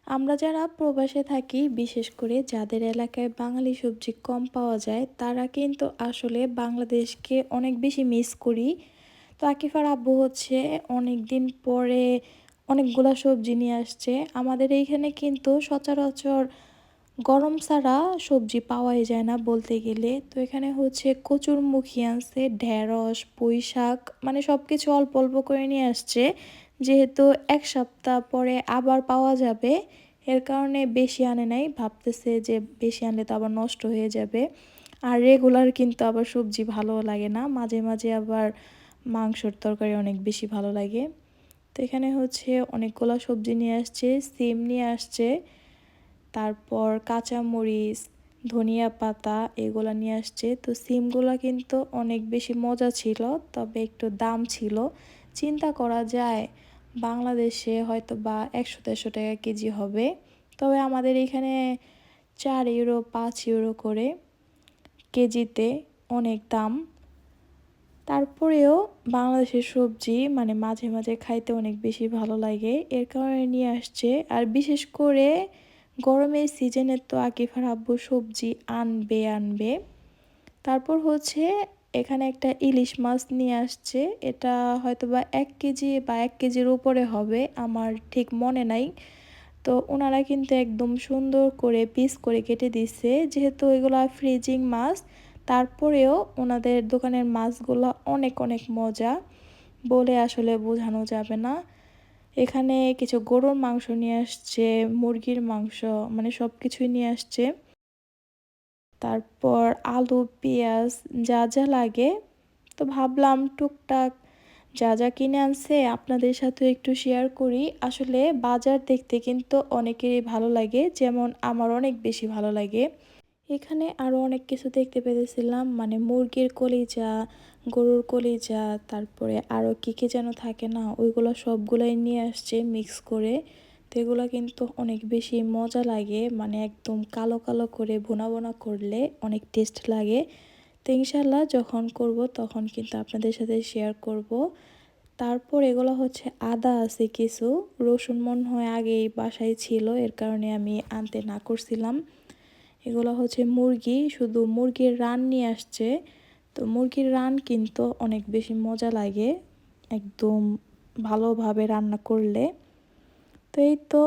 আমরা যারা প্রবাসে থাকি, বিশেষ করে যাদের এলাকায় বাঙালি সবজি কম পাওয়া যায়, তারা কিন্তু আসলে বাংলাদেশকে অনেক বেশি মিস করি। তো আকিফার আব্বু হচ্ছে অনেক দিন পরে অনেকগুলা সবজি নিয়ে আসছে। আমাদের এইখানে কিন্তু সচরাচর গরম ছাড়া সবজি পাওয়াই যায় না বলতে গেলে। তো এখানে হচ্ছে কচুরমুখী আনছে, ঢেঁড়স, পুঁই শাক, মানে সব কিছু অল্প অল্প করে নিয়ে আসছে। যেহেতু এক সপ্তাহ পরে আবার পাওয়া যাবে, এর কারণে বেশি আনে নাই, ভাবতেছে যে বেশি আনলে তো আবার নষ্ট হয়ে যাবে। আর রেগুলার কিন্তু আবার সবজি ভালো লাগে না, মাঝে মাঝে আবার মাংসর তরকারি অনেক বেশি ভালো লাগে। তো এখানে হচ্ছে অনেকগুলো সবজি নিয়ে আসছে, সিম নিয়ে আসছে, তারপর কাঁচামরিচ, ধনিয়া পাতা এগুলো নিয়ে আসছে। তো সিমগুলো কিন্তু অনেক বেশি মজা ছিল, তবে একটু দাম ছিল। চিন্তা করা যায় বাংলাদেশে হয়তো বা 100-150 টাকা কেজি হবে, তবে আমাদের এখানে 4 ইউরো 5 ইউরো করে কেজিতে, অনেক দাম। তারপরেও বাংলাদেশের সবজি মানে মাঝে মাঝে খাইতে অনেক বেশি ভালো লাগে, এর কারণে নিয়ে আসছে। আর বিশেষ করে গরমের সিজনে তো আকিফার আব্বু সবজি আনবে আনবে। তারপর হচ্ছে এখানে একটা ইলিশ মাছ নিয়ে আসছে, এটা হয়তো বা 1 কেজি বা 1 কেজির উপরে হবে, আমার ঠিক মনে নাই। তো ওনারা কিন্তু একদম সুন্দর করে পিস করে কেটে দিচ্ছে, যেহেতু এগুলো ফ্রিজিং মাছ। তারপরেও ওনাদের দোকানের মাছগুলো অনেক অনেক মজা, বলে আসলে বোঝানো যাবে না। এখানে কিছু গরুর মাংস নিয়ে আসছে, মুরগির মাংস, মানে সব কিছুই নিয়ে আসছে। তারপর আলু, পেঁয়াজ, যা যা লাগে। তো ভাবলাম টুকটাক যা যা কিনে আনছে আপনাদের সাথে একটু শেয়ার করি। আসলে বাজার দেখতে কিন্তু অনেকেরই ভালো লাগে, যেমন আমার অনেক বেশি ভালো লাগে। এখানে আরও অনেক কিছু দেখতে পেয়েছিলাম, মানে মুরগির কলিজা, গরুর কলিজা, তারপরে আরও কী কী যেন থাকে না, ওইগুলো সবগুলোই নিয়ে আসছে মিক্স করে। তো এগুলো কিন্তু অনেক বেশি মজা লাগে, মানে একদম কালো কালো করে ভুনা ভুনা করলে অনেক টেস্ট লাগে। তো ইনশাল্লাহ যখন করব তখন কিন্তু আপনাদের সাথে শেয়ার করব। তারপর এগুলো হচ্ছে আদা আছে কিছু, রসুন মনে হয় আগেই বাসায় ছিল, এর কারণে আমি আনতে না করছিলাম। এগুলো হচ্ছে মুরগি, শুধু মুরগির রান নিয়ে আসছে। তো মুরগির রান কিন্তু অনেক বেশি মজা লাগে একদম ভালোভাবে রান্না করলে। তো এই তো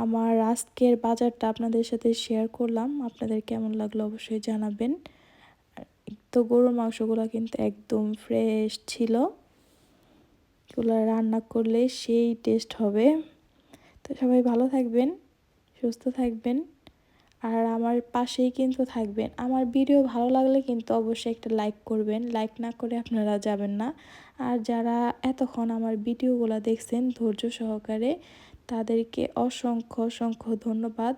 আমার আজকের বাজারটা আপনাদের সাথে শেয়ার করলাম, আপনাদের কেমন লাগলো অবশ্যই জানাবেন। তো গরুর মাংসগুলো কিন্তু একদম ফ্রেশ ছিল, এগুলো রান্না করলে সেই টেস্ট হবে। তো সবাই ভালো থাকবেন, সুস্থ থাকবেন, আর আমার পাশেই কিন্তু থাকবেন। আমার ভিডিও ভালো লাগলে কিন্তু অবশ্যই একটা লাইক করবেন, লাইক না করে আপনারা যাবেন না। আর যারা এতক্ষণ আমার ভিডিওগুলো দেখছেন ধৈর্য সহকারে, তাদেরকে অসংখ্য অসংখ্য ধন্যবাদ।